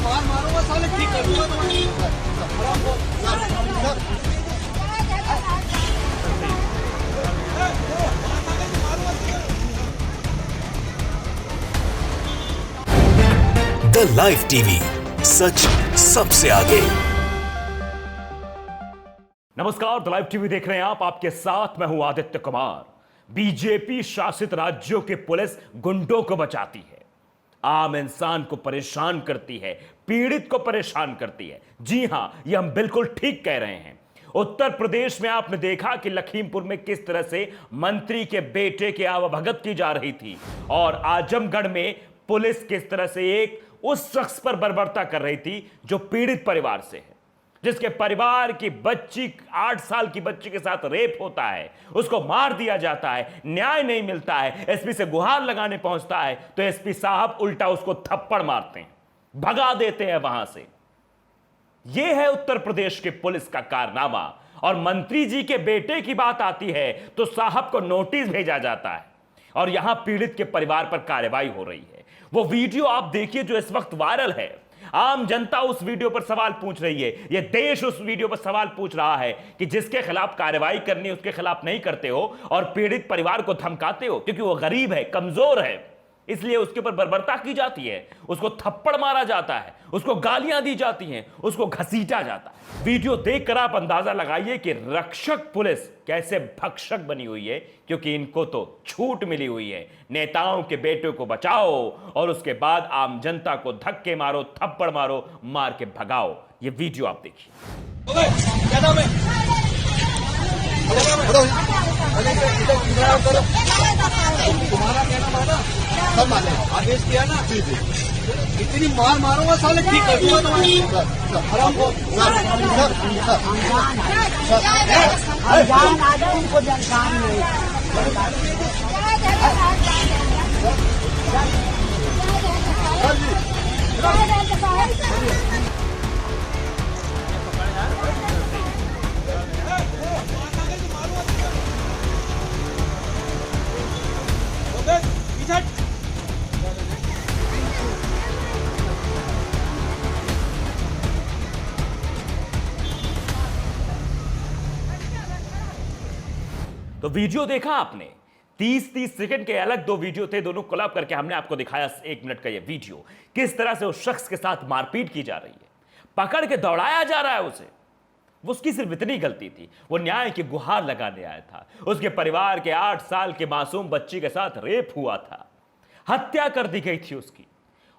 मार मारूंगा साले, ठीक कर दूंगा द लाइव टीवी, सच सबसे आगे। नमस्कार, द लाइव टीवी देख रहे हैं आप। आपके साथ मैं हूं आदित्य कुमार। बीजेपी शासित राज्यों की पुलिस गुंडों को बचाती है, आम इंसान को परेशान करती है, पीड़ित को परेशान करती है। जी हां, यह हम बिल्कुल ठीक कह रहे हैं। उत्तर प्रदेश में आपने देखा कि लखीमपुर में किस तरह से मंत्री के बेटे की आवभगत की जा रही थी, और आजमगढ़ में पुलिस किस तरह से एक उस शख्स पर बर्बरता कर रही थी जो पीड़ित परिवार से है, जिसके परिवार की बच्ची 8 साल की बच्ची के साथ रेप होता है, उसको मार दिया जाता है, न्याय नहीं मिलता है, एसपी से गुहार लगाने पहुंचता है तो एसपी साहब उल्टा उसको थप्पड़ मारते हैं, भगा देते हैं वहां से। यह है उत्तर प्रदेश के पुलिस का कारनामा। और मंत्री जी के बेटे की बात आती है तो साहब को नोटिस भेजा जाता है और यहां पीड़ित के परिवार पर कार्रवाई हो रही है। वो वीडियो आप देखिए जो इस वक्त वायरल है। आम जनता उस वीडियो पर सवाल पूछ रही है, यह देश उस वीडियो पर सवाल पूछ रहा है कि जिसके खिलाफ कार्रवाई करनी उसके खिलाफ नहीं करते हो और पीड़ित परिवार को धमकाते हो क्योंकि वो गरीब है, कमजोर है, इसलिए उसके ऊपर बर्बरता की जाती है, उसको थप्पड़ मारा जाता है, उसको गालियां दी जाती हैं, उसको घसीटा जाता है। वीडियो देखकर आप अंदाजा लगाइए कि रक्षक पुलिस कैसे भक्षक बनी हुई है, क्योंकि इनको तो छूट मिली हुई है। नेताओं के बेटों को बचाओ और उसके बाद आम जनता को धक्के मारो, थप्पड़ मारो, मार के भगाओ। ये वीडियो आप देखिए। क्या नाम है? तुम्हारा क्या नाम है? सब माने आदेश किया ना, इतनी मार मारूंगा साले, ठीक कर दूंगा तुम्हारी हराम को। उनको जानकारी नहीं। तो वीडियो देखा आपने, 30-30 सेकंड के अलग दो वीडियो थे, दोनों कोलैब करके हमने आपको दिखाया 1 मिनट का ये वीडियो। किस तरह से उस शख्स के साथ मारपीट की जा रही है, पकड़ के दौड़ाया जा रहा है उसे। वो उसकी सिर्फ इतनी गलती थी, वो न्याय की गुहार लगाने आया था। उसके परिवार के 8 साल के मासूम बच्ची के साथ रेप हुआ था, हत्या कर दी गई थी उसकी,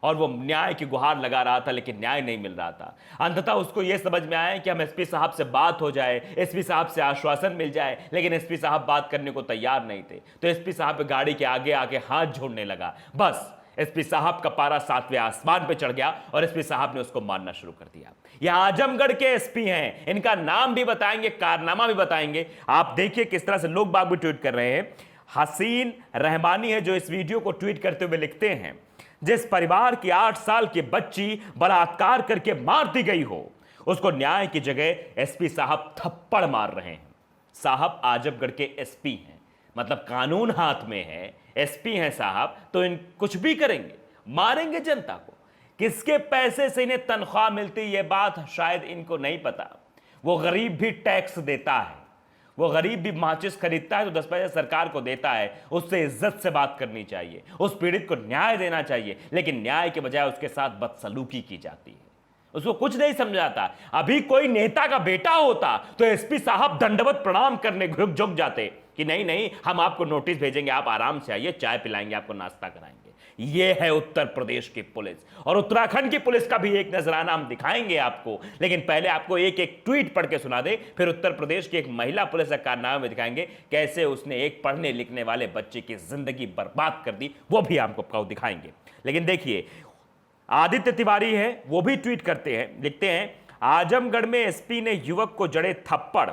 और वो न्याय की गुहार लगा रहा था, लेकिन न्याय नहीं मिल रहा था। अंततः उसको यह समझ में आया कि हम एसपी साहब से बात हो जाए, एसपी साहब से आश्वासन मिल जाए, लेकिन एसपी साहब बात करने को तैयार नहीं थे। तो एसपी साहब गाड़ी के आगे आके हाथ जोड़ने लगा। बस एसपी साहब का पारा 7वें आसमान पे चढ़ गया और एसपी साहब ने उसको मारना शुरू कर दिया। यह आजमगढ़ के एसपी हैं, इनका नाम भी बताएंगे, कारनामा भी बताएंगे। आप देखिए किस तरह से लोग बाग भी ट्वीट कर रहे हैं। हसीन रहमानी है जो इस वीडियो को ट्वीट करते हुए लिखते हैं, जिस परिवार की 8 साल की बच्ची बलात्कार करके मार दी गई हो, उसको न्याय की जगह एसपी साहब थप्पड़ मार रहे हैं। साहब आजमगढ़ के एसपी हैं, मतलब कानून हाथ में है, एसपी हैं साहब, तो इन कुछ भी करेंगे, मारेंगे जनता को। किसके पैसे से इन्हें तनख्वाह मिलती है, ये बात शायद इनको नहीं पता। वो गरीब भी टैक्स देता है, वो गरीब भी माचिस खरीदता है तो 10 पैसे सरकार को देता है। उससे इज्जत से बात करनी चाहिए, उस पीड़ित को न्याय देना चाहिए, लेकिन न्याय के बजाय उसके साथ बदसलूकी की जाती है, उसको कुछ नहीं समझाता। अभी कोई नेता का बेटा होता तो एसपी साहब दंडवत प्रणाम करने झुक जाते कि नहीं नहीं, हम आपको नोटिस भेजेंगे, आप आराम से आइए, चाय पिलाएंगे, आपको नाश्ता कराएंगे। यह है उत्तर प्रदेश की पुलिस। और उत्तराखंड की पुलिस का भी एक नजराना हम दिखाएंगे आपको, लेकिन पहले आपको एक एक ट्वीट पढ़ के सुना दे, फिर उत्तर प्रदेश की एक महिला पुलिस का कारनामा में दिखाएंगे कैसे उसने एक पढ़ने लिखने वाले बच्चे की जिंदगी बर्बाद कर दी, वो भी आपको दिखाएंगे। लेकिन देखिए, आदित्य तिवारी है, वो भी ट्वीट करते हैं, लिखते हैं, आजमगढ़ में एसपी ने युवक को जड़े थप्पड़।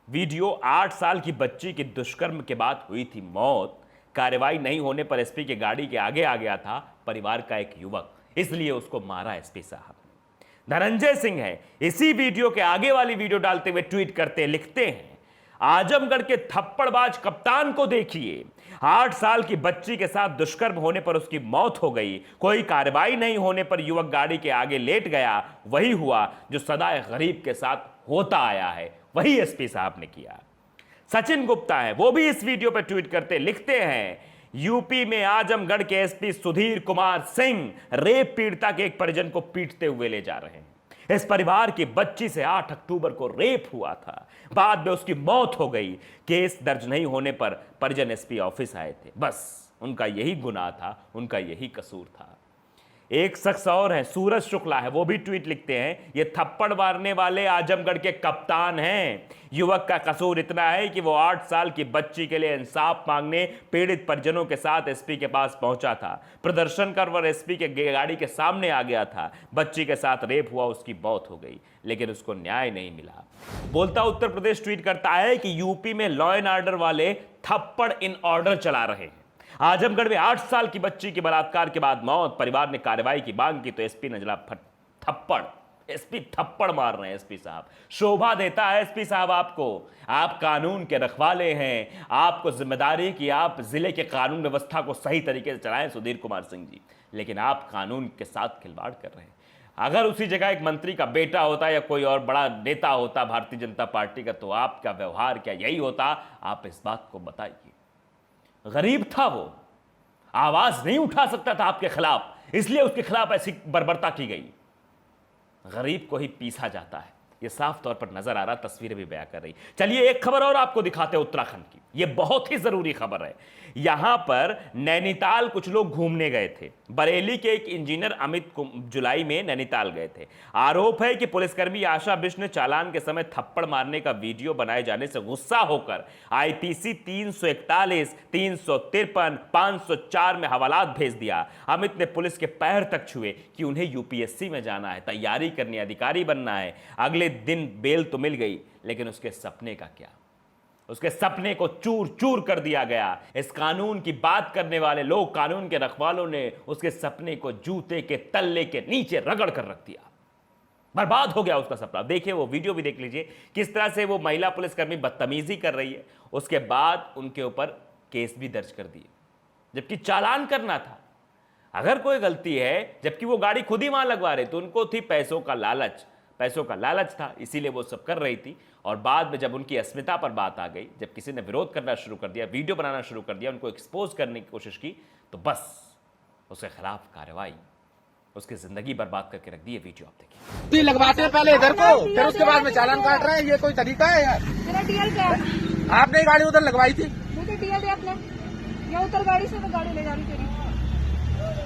वीडियो 8 साल की बच्ची की दुष्कर्म के बाद हुई थी मौत। कार्रवाई नहीं होने पर एसपी की गाड़ी के आगे आ गया था परिवार का एक युवक, इसलिए उसको मारा एसपी साहब ने। धनंजय सिंह है, इसी वीडियो के आगे वाली वीडियो डालते हुए ट्वीट करते लिखते हैं, आजमगढ़ के थप्पड़बाज कप्तान को देखिए। 8 साल की बच्ची के साथ दुष्कर्म होने पर उसकी मौत हो गई। कोई कार्रवाई नहीं होने पर युवक गाड़ी के आगे लेट गया। वही हुआ जो सदा एक गरीब के साथ होता आया है, वही एसपी साहब ने किया। सचिन गुप्ता है, वो भी इस वीडियो पर ट्वीट करते लिखते हैं, यूपी में आजमगढ़ के एसपी सुधीर कुमार सिंह रेप पीड़िता के एक परिजन को पीटते हुए ले जा रहे हैं। इस परिवार की बच्ची से 8 अक्टूबर को रेप हुआ था, बाद में उसकी मौत हो गई। केस दर्ज नहीं होने पर परिजन एसपी ऑफिस आए थे। बस उनका यही गुनाह था, उनका यही कसूर था। एक शख्स और है, सूरज शुक्ला है, वो भी ट्वीट लिखते हैं, ये थप्पड़ मारने वाले आजमगढ़ के कप्तान हैं। युवक का कसूर इतना है कि वो 8 साल की बच्ची के लिए इंसाफ मांगने पीड़ित परिजनों के साथ एसपी के पास पहुंचा था। प्रदर्शन कर वह एसपी के गाड़ी के सामने आ गया था। बच्ची के साथ रेप हुआ, उसकी मौत हो गई, लेकिन उसको न्याय नहीं मिला। बोलता उत्तर प्रदेश ट्वीट करता है कि यूपी में लॉ एंड ऑर्डर वाले थप्पड़ इन ऑर्डर चला रहे हैं। आजमगढ़ में 8 साल की बच्ची की बलात्कार के बाद मौत, परिवार ने कार्रवाई की मांग की तो एसपी ने जला थप्पड़। एसपी थप्पड़ मार रहे हैं। एसपी साहब शोभा देता है एसपी साहब आपको, आप कानून के रखवाले हैं, आपको जिम्मेदारी कि आप जिले के कानून व्यवस्था को सही तरीके से चलाएं सुधीर कुमार सिंह जी, लेकिन आप कानून के साथ खिलवाड़ कर रहे हैं। अगर उसी जगह एक मंत्री का बेटा होता या कोई और बड़ा नेता होता भारतीय जनता पार्टी का, तो आपका व्यवहार क्या यही होता? आप इस बात को बताइए। गरीब था वो, आवाज नहीं उठा सकता था आपके खिलाफ, इसलिए उसके खिलाफ ऐसी बर्बरता की गई। गरीब को ही पीसा जाता है, ये साफ तौर पर नजर आ रहा, तस्वीरें भी बयां कर रही। चलिए एक खबर और आपको दिखाते हैं उत्तराखंड की, ये बहुत ही जरूरी खबर है। यहां पर नैनीताल कुछ लोग घूमने गए थे। बरेली के एक इंजीनियर अमित जुलाई में नैनीताल गए थे। आरोप है कि पुलिसकर्मी आशा बिष्ट ने चालान के समय थप्पड़ मारने का वीडियो बनाए जाने से गुस्सा होकर आईपीसी 341, 353, 504 में हवालात भेज दिया। अमित ने पुलिस के पैर तक छुए कि उन्हें यूपीएससी में जाना है, तैयारी करनी, अधिकारी बनना है। अगले दिन बेल तो मिल गई, लेकिन उसके सपने का क्या? उसके सपने को चूर चूर कर दिया गया। इस कानून की बात करने वाले लोग, कानून के रखवालों ने उसके सपने को जूते के तल्ले के नीचे रगड़ कर रख दिया। बर्बाद हो गया उसका सपना। देखिए वो वीडियो भी देख लीजिए, किस तरह से वो महिला पुलिसकर्मी बदतमीजी कर रही है। उसके बाद उनके ऊपर केस भी दर्ज कर दिए, जबकि चालान करना था। अगर कोई गलती है, जबकि वो गाड़ी खुद ही वहां लगवा रहे, तो उनको थी पैसों का लालच, पैसों का लालच था, इसीलिए वो सब कर रही थी। और बाद में जब उनकी अस्मिता पर बात आ गई, जब किसी ने विरोध करना शुरू कर दिया, वीडियो बनाना शुरू कर दिया, उनको एक्सपोज करने की कोशिश की, तो बस उसके खिलाफ कार्रवाई, उसकी जिंदगी बर्बाद करके रख दी। ये वीडियो आप देखिए। लगवाते हैं पहले इधर को, फिर उसके बाद में चालान काट रहे हैं, ये कोई तरीका है यार? मेरा टीएल क्या है? आपने गाड़ी उधर लगवाई थी, मुझे टीएल दे अपने, ये उतर गाड़ी से, तो गाड़ी ले जा रही तेरी।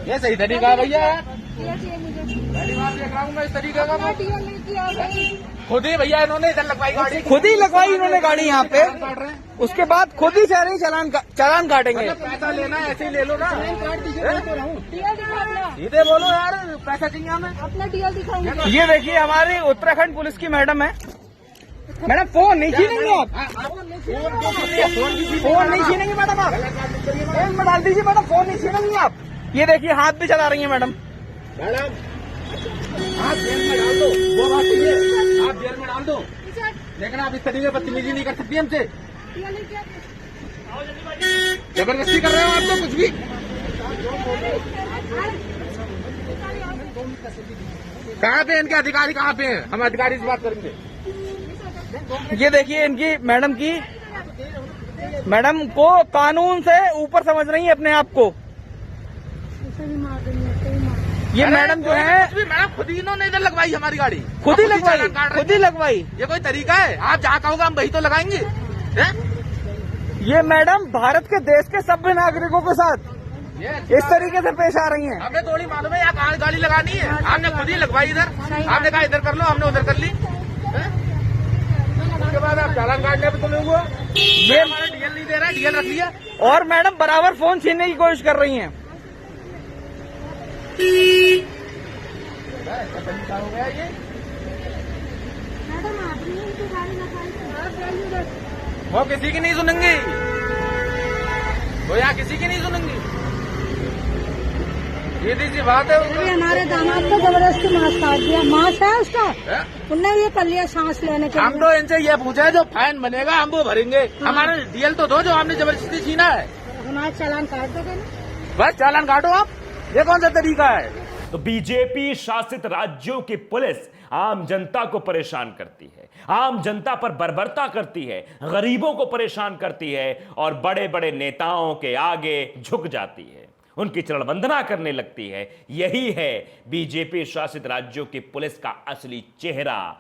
ये सही तरीका है भैया? टीएल चाहिए मुझे। पहली बार देख रहा हूँ मैं इस तरीके का। मैं टीएल नहीं किया भाई। खुद ही भैया इन्होंने इधर लगवाई गाड़ी, खुद ही लगवाई इन्होंने गाड़ी यहाँ पे, काट रहे हैं। उसके बाद खुद ही शहरी चालान काटेंगे। पैसा लेना है, ऐसे ही ले लो ना। टीएल दिखा अपना, सीधे बोलो यार, पैसा चाहिए हमें। अपना टीएल दिखाऊंगी। ये देखिए हमारी उत्तराखंड पुलिस की मैडम है। मैडम फोन नहीं छीनेंगे आप? फोन नहीं छीनेंगे मैडम आप? फोन में डाल दीजिए मैडम, फोन नहीं छीनेंगी आप? ये देखिए हाथ भी चला रही है मैडम। मैडम आप जेल में डाल दो, वो बात नहीं है, आप जेल में डाल दो, लेकिन आप इस तरीके बदतमीजी नहीं कर सकती हमसे। टीएल नहीं किया। जबरदस्ती कर रहे हो आप तो कुछ भी। कहाँ पे इनके अधिकारी, कहाँ पे हैं? हम अधिकारी से बात करेंगे। ये देखिए इनकी मैडम को कानून से ऊपर समझ रही है अपने आप को। ये मैडम जो है, मैडम खुद ही इन्होंने इधर लगवाई हमारी गाड़ी, खुद ही लगवाई। ये कोई तरीका है? आप जहाँ कहोगे हम वही तो लगाएंगे। ये मैडम भारत के देश के सभ्य नागरिकों के साथ इस तरीके से पेश आ रही हैं। हमें थोड़ी मालूम है यहाँ कहाँ गाड़ी लगानी है, आपने खुद ही लगवाई इधर। आपने कहा इधर कर लो, हमने उधर कर ली। उसके बाद आप चालान काटने पे तुम हुआ, ये हमारा डीएल नहीं दे रहा है, डीएल रख लिया। और मैडम बराबर फोन छीनने की कोशिश कर रही हैं। हो गया ये। मैडम आपने उनकी गाड़ी लगाई तो आप जाइए उधर। वो किसी की नहीं सुनेंगी, वो यहाँ किसी की नहीं सुनेंगी। सीधी सी बात है। अभी हमारे दामाद को जबरदस्ती मांस काट दिया। मांस है उसका, उनने ये कर लिया सांस लेने के हम लिए। तो इनसे ये पूछा है जो फाइन बनेगा हम वो भरेंगे। हमारे डीएल तो दो जो हमने जबरदस्ती छीना है। हमारा चालान काट दोगे ना? बस चालान काटो आप, ये कौन सा तरीका है? तो बीजेपी शासित राज्यों की पुलिस आम जनता को परेशान करती है, आम जनता पर बर्बरता करती है, गरीबों को परेशान करती है और बड़े बड़े नेताओं के आगे झुक जाती है, उनकी चरण वंदना करने लगती है। यही है बीजेपी शासित राज्यों की पुलिस का असली चेहरा।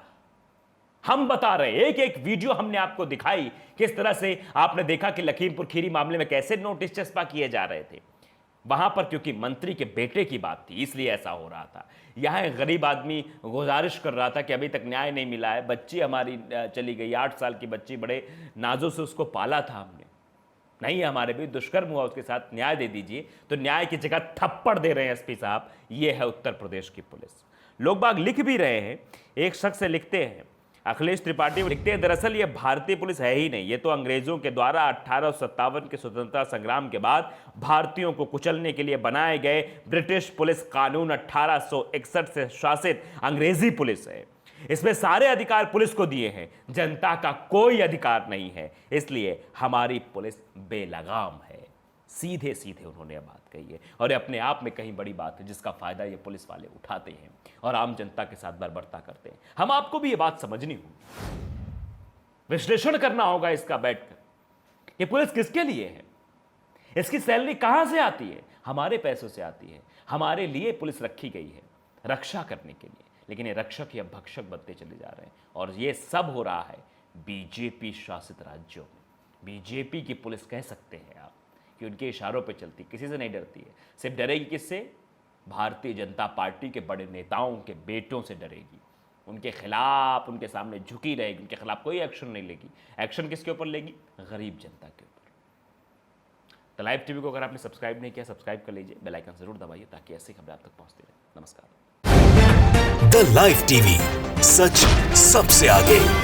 हम बता रहे हैं, एक एक वीडियो हमने आपको दिखाई, किस तरह से आपने देखा कि लखीमपुर खीरी मामले में कैसे नोटिस चस्पा किए जा रहे थे। वहां पर क्योंकि मंत्री के बेटे की बात थी इसलिए ऐसा हो रहा था। यहां एक गरीब आदमी गुजारिश कर रहा था कि अभी तक न्याय नहीं मिला है, बच्ची हमारी चली गई, 8 साल की बच्ची, बड़े नाजों से उसको पाला था हमने, नहीं हमारे भी दुष्कर्म हुआ, उसके साथ न्याय दे दीजिए। तो न्याय की जगह थप्पड़ दे रहे हैं एसपी साहब। ये है उत्तर प्रदेश की पुलिस। लोग बाग लिख भी रहे हैं, एक शख्स से लिखते हैं, अखिलेश त्रिपाठी लिखते हैं, दरअसल ये भारतीय पुलिस है ही नहीं, ये तो अंग्रेजों के द्वारा 1857 के स्वतंत्रता संग्राम के बाद भारतीयों को कुचलने के लिए बनाए गए ब्रिटिश पुलिस कानून 1861 से शासित अंग्रेजी पुलिस है। इसमें सारे अधिकार पुलिस को दिए हैं, जनता का कोई अधिकार नहीं है, इसलिए हमारी पुलिस बेलगाम है। सीधे सीधे उन्होंने यह बात कही है और ये अपने आप में कहीं बड़ी बात है जिसका फायदा ये पुलिस वाले उठाते हैं और आम जनता के साथ बर्बरता करते हैं। हम आपको भी ये बात समझनी होगी, विश्लेषण करना होगा इसका बैठकर। ये पुलिस किसके लिए है, इसकी सैलरी कहां से आती है? हमारे पैसों से आती है। हमारे लिए पुलिस रखी गई है, रक्षा करने के लिए, लेकिन ये रक्षक या भक्षक बनते चले जा रहे हैं और ये सब हो रहा है बीजेपी शासित राज्यों में। बीजेपी की पुलिस कह सकते हैं आप कि उनके इशारों पे चलती, किसी से नहीं डरती है। सिर्फ डरेगी किससे? भारतीय जनता पार्टी के बड़े नेताओं के बेटों से डरेगी। उनके खिलाफ, उनके सामने झुकी रहेगी, उनके खिलाफ कोई एक्शन नहीं लेगी। एक्शन किसके ऊपर लेगी? गरीब जनता के ऊपर। द लाइव टीवी को अगर आपने सब्सक्राइब नहीं किया, सब्सक्राइब कर लीजिए, बेल आइकन जरूर दबाइए ताकि ऐसी खबरें आप तक पहुंचती रहे। नमस्कार। द लाइव टीवी, सच सबसे आगे।